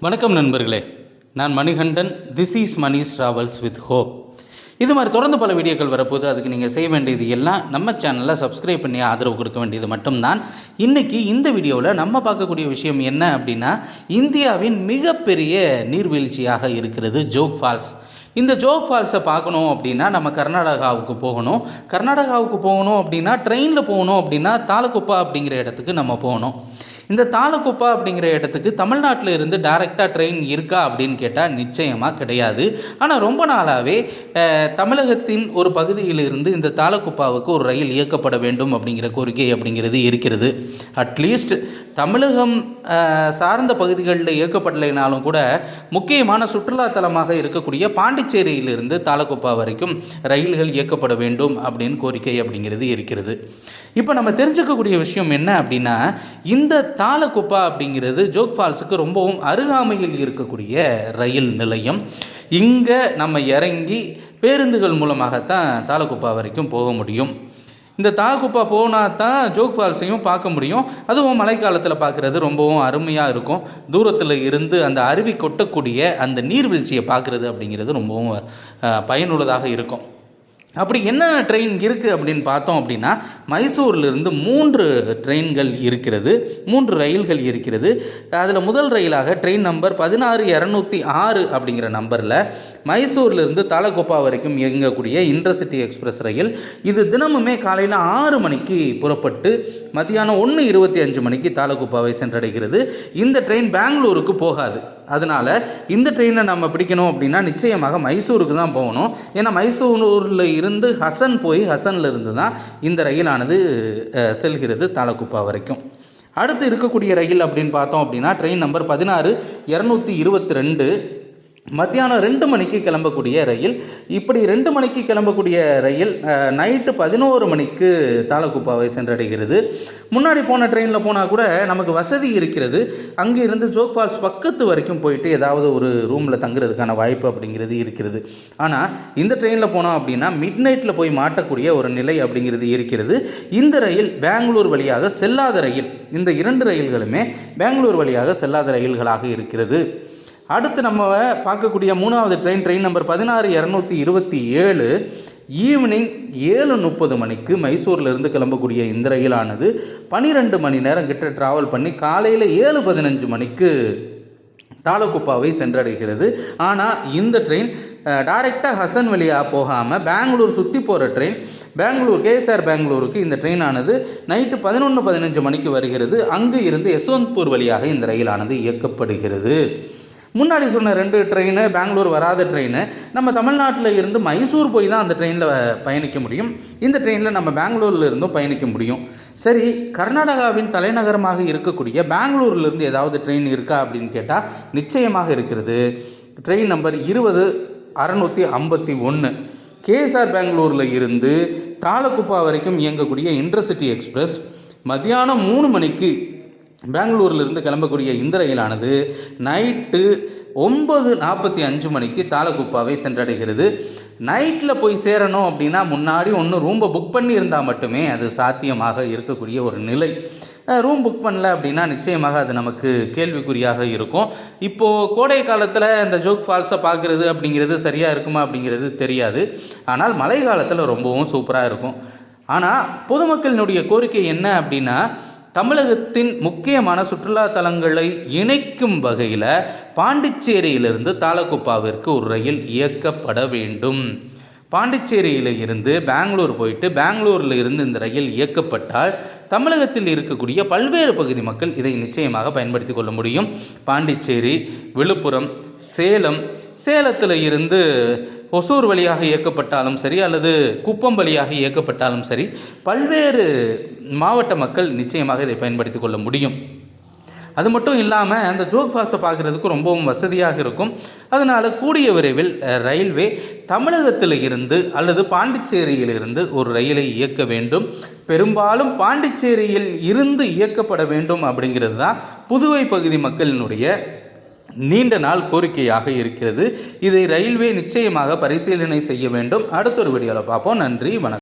வணக்கம் நண்பர்களே, நான் Manikandan. This is Mani's travels with hope. இது மாதிரி தொடர்ந்து பல வீடியோக்கள் வரப்போது. அதுக்கு நீங்கள் செய்ய வேண்டியது எல்லாம் நம்ம சேனலில் சப்ஸ்கிரைப் பண்ணி ஆதரவு கொடுக்க வேண்டியது மட்டும்தான். இன்றைக்கி இந்த வீடியோவில் நம்ம பார்க்கக்கூடிய விஷயம் என்ன அப்படின்னா, இந்தியாவின் மிகப்பெரிய நீர்வீழ்ச்சியாக இருக்கிறது ஜோக் ஃபால்ஸ். இந்த ஜோக் ஃபால்ஸை பார்க்கணும் அப்படின்னா நம்ம கர்நாடகாவுக்கு போகணும். கர்நாடகாவுக்கு போகணும் அப்படின்னா ட்ரெயினில் போகணும் அப்படின்னா தாலகுப்பா அப்படிங்கிற இடத்துக்கு நம்ம போகணும். இந்த தாலகுப்பா அப்படிங்கிற இடத்துக்கு தமிழ்நாட்டில் இருந்து டைரெக்டாக ட்ரெயின் இருக்கா அப்படின்னு கேட்டால் நிச்சயமாக கிடையாது. ஆனால் ரொம்ப நாளாகவே தமிழகத்தின் ஒரு பகுதியிலிருந்து இந்த தாலகுப்பாவுக்கு ஒரு ரயில் இயக்கப்பட வேண்டும் அப்படிங்கிற கோரிக்கை அப்படிங்கிறது இருக்கிறது. அட்லீஸ்ட் தமிழகம் சார்ந்த பகுதிகளில் இயக்கப்படலைனாலும் கூட முக்கியமான சுற்றுலாத்தலமாக இருக்கக்கூடிய பாண்டிச்சேரியிலிருந்து தாலகுப்பா வரைக்கும் ரயில்கள் இயக்கப்பட வேண்டும் அப்படின்னு கோரிக்கை அப்படிங்கிறது இருக்கிறது. இப்போ நம்ம தெரிஞ்சுக்கக்கூடிய விஷயம் என்ன அப்படின்னா, இந்த தாலகுப்பா அப்படிங்கிறது ஜோக் ஃபால்ஸுக்கு ரொம்பவும் அருகாமையில் இருக்கக்கூடிய ரயில் நிலையம். இங்கே நம்ம இறங்கி பேருந்துகள் மூலமாகத்தான் தாலகுப்பா வரைக்கும் போக முடியும். இந்த தாலகுப்பா போனால் தான் ஜோக் ஃபால்ஸையும் பார்க்க முடியும். அதுவும் மழைக்காலத்தில் பார்க்குறது ரொம்பவும் அருமையாக இருக்கும். தூரத்தில் இருந்து அந்த அருவி கொட்டக்கூடிய அந்த நீர்வீழ்ச்சியை பார்க்குறது அப்படிங்கிறது ரொம்பவும் பயனுள்ளதாக இருக்கும். அப்படி என்ன ட்ரெயின் இருக்குது அப்படின்னு பார்த்தோம் அப்படின்னா, மைசூரிலிருந்து 3 ட்ரெயின்கள் இருக்கிறது, 3 ரயில்கள் இருக்கிறது. அதில் முதல் ரயிலாக ட்ரெயின் நம்பர் 16206 அப்படிங்கிற நம்பரில் மைசூர்லேருந்து தாலகுப்பா வரைக்கும் இயங்கக்கூடிய இன்டர்சிட்டி எக்ஸ்பிரஸ் ரயில். இது தினமுமே காலையில் 6 மணிக்கு புறப்பட்டு மதியானம் 1:25 மணிக்கு தாலகுப்பாவை சென்றடைகிறது. இந்த ட்ரெயின் பெங்களூருக்கு போகாது. அதனால் இந்த ட்ரெயினை நம்ம பிடிக்கணும் அப்படின்னா நிச்சயமாக மைசூருக்கு தான் போகணும். ஏன்னா மைசூரில் இருந்து ஹசன் போய் ஹசனில் இருந்து தான் இந்த ரயிலானது செல்கிறது தாலகுப்பா வரைக்கும். அடுத்து இருக்கக்கூடிய ரயில் அப்படின்னு பார்த்தோம் அப்படின்னா ட்ரெயின் நம்பர் 16222 மத்தியானம் 2 மணிக்கு கிளம்பக்கூடிய ரயில். இப்படி 2 மணிக்கு கிளம்பக்கூடிய ரயில் நைட்டு 11 மணிக்கு தாலகுப்பாவை சென்றடைகிறது. முன்னாடி போன ட்ரெயினில் போனால் கூட நமக்கு வசதி இருக்கிறது. அங்கே இருந்து ஜோக் ஃபால்ஸ் பக்கத்து வரைக்கும் போயிட்டு ஏதாவது ஒரு ரூமில் தங்குறதுக்கான வாய்ப்பு அப்படிங்கிறது இருக்கிறது. ஆனால் இந்த ட்ரெயினில் போனோம் அப்படின்னா மிட் நைட்டில் போய் மாட்டக்கூடிய ஒரு நிலை அப்படிங்கிறது இருக்கிறது. இந்த ரயில் பெங்களூர் வழியாக செல்லாத ரயில். இந்த 2 ரயில்களுமே பெங்களூர் வழியாக செல்லாத ரயில்களாக இருக்கிறது. அடுத்து நம்ம பார்க்கக்கூடிய 3வது ட்ரெயின் நம்பர் 16227 ஈவினிங் 7:30 மணிக்கு மைசூரிலிருந்து கிளம்பக்கூடிய இந்த ரயிலானது 12 மணி நேரம் கிட்ட ட்ராவல் பண்ணி காலையில் 7:15 மணிக்கு தாலகுப்பாவை சென்றடைகிறது. ஆனால் இந்த ட்ரெயின் டைரெக்டாக ஹசன் வழியாக போகாமல் பெங்களூர் சுற்றி போகிற ட்ரெயின். பெங்களூர் கேஎஸ்ஆர் பெங்களூருக்கு இந்த ட்ரெயினானது நைட்டு 11:15 மணிக்கு வருகிறது. அங்கு இருந்து யஸ்வந்த்பூர் வழியாக இந்த ரயிலானது இயக்கப்படுகிறது. முன்னாடி சொன்ன 2 ட்ரெயின் பெங்களூர் வராத ட்ரெயின். நம்ம தமிழ்நாட்டில் இருந்து மைசூர் போய் தான் அந்த ட்ரெயினில் பயணிக்க முடியும். இந்த ட்ரெயினில் நம்ம பெங்களூரில் இருந்தும் பயணிக்க முடியும். சரி, கர்நாடகாவின் தலைநகரமாக இருக்கக்கூடிய பெங்களூரிலிருந்து ஏதாவது ட்ரெயின் இருக்கா அப்படின்னு கேட்டால் நிச்சயமாக இருக்கிறது. ட்ரெயின் நம்பர் 20651 கேஎஸ்ஆர் பெங்களூரில் இருந்து தாலகுப்பா வரைக்கும் இயங்கக்கூடிய இன்டர்சிட்டி எக்ஸ்பிரஸ் மத்தியானம் 3 மணிக்கு பெங்களூரிலிருந்து கிளம்பக்கூடிய இந்த ரயிலானது நைட்டு 9:45 மணிக்கு தாலகுப்பாவை சென்றடைகிறது. நைட்டில் போய் சேரணும் அப்படின்னா முன்னாடி ரூம்பை புக் பண்ணி இருந்தால் மட்டுமே அது சாத்தியமாக இருக்கக்கூடிய ஒரு நிலை. ரூம் புக் பண்ணல அப்படின்னா நிச்சயமாக அது நமக்கு கேள்விக்குறியாக இருக்கும். இப்போது கோடை காலத்தில் இந்த ஜோக் ஃபால்ஸை பார்க்குறது அப்படிங்கிறது சரியாக இருக்குமா அப்படிங்கிறது தெரியாது. ஆனால் மழை காலத்தில் ரொம்பவும் சூப்பராக இருக்கும். ஆனால் பொதுமக்களினுடைய கோரிக்கை என்ன அப்படின்னா, தமிழகத்தின் முக்கியமான சுற்றுலா தலங்களை இணைக்கும் வகையில் பாண்டிச்சேரியிலிருந்து தாலகுப்பாவிற்கு ஒரு ரயில் இயக்கப்பட வேண்டும். பாண்டிச்சேரியில் இருந்து பெங்களூர் போயிட்டு பெங்களூரில் இருந்து இந்த ரயில் இயக்கப்பட்டால் தமிழகத்தில் இருக்கக்கூடிய பல்வேறு பகுதி மக்கள் இதை நிச்சயமாக பயன்படுத்தி கொள்ள முடியும். பாண்டிச்சேரி, விழுப்புரம், சேலத்தில் இருந்து ஒசூர் வழியாக இயக்கப்பட்டாலும் சரி அல்லது குப்பம் வழியாக இயக்கப்பட்டாலும் சரி பல்வேறு மாவட்ட மக்கள் நிச்சயமாக இதை பயன்படுத்தி கொள்ள முடியும். அது மட்டும் இல்லாமல் அந்த ஜோக் ஃபால்ஸை பார்க்குறதுக்கு ரொம்பவும் வசதியாக இருக்கும். அதனால் கூடிய விரைவில் ரயில்வே தமிழகத்தில் இருந்து அல்லது பாண்டிச்சேரியிலிருந்து ஒரு ரயிலை இயக்க வேண்டும். பெரும்பாலும் பாண்டிச்சேரியில் இருந்து இயக்கப்பட வேண்டும் அப்படிங்கிறது தான் புதுவை பகுதி மக்களினுடைய நீண்ட நாள் கோரிக்கையாக இருக்கிறது. இதை ரயில்வே நிச்சயமாக பரிசீலனை செய்ய வேண்டும். அடுத்த ஒரு வீடியோவில் பார்ப்போம். நன்றி, வணக்கம்.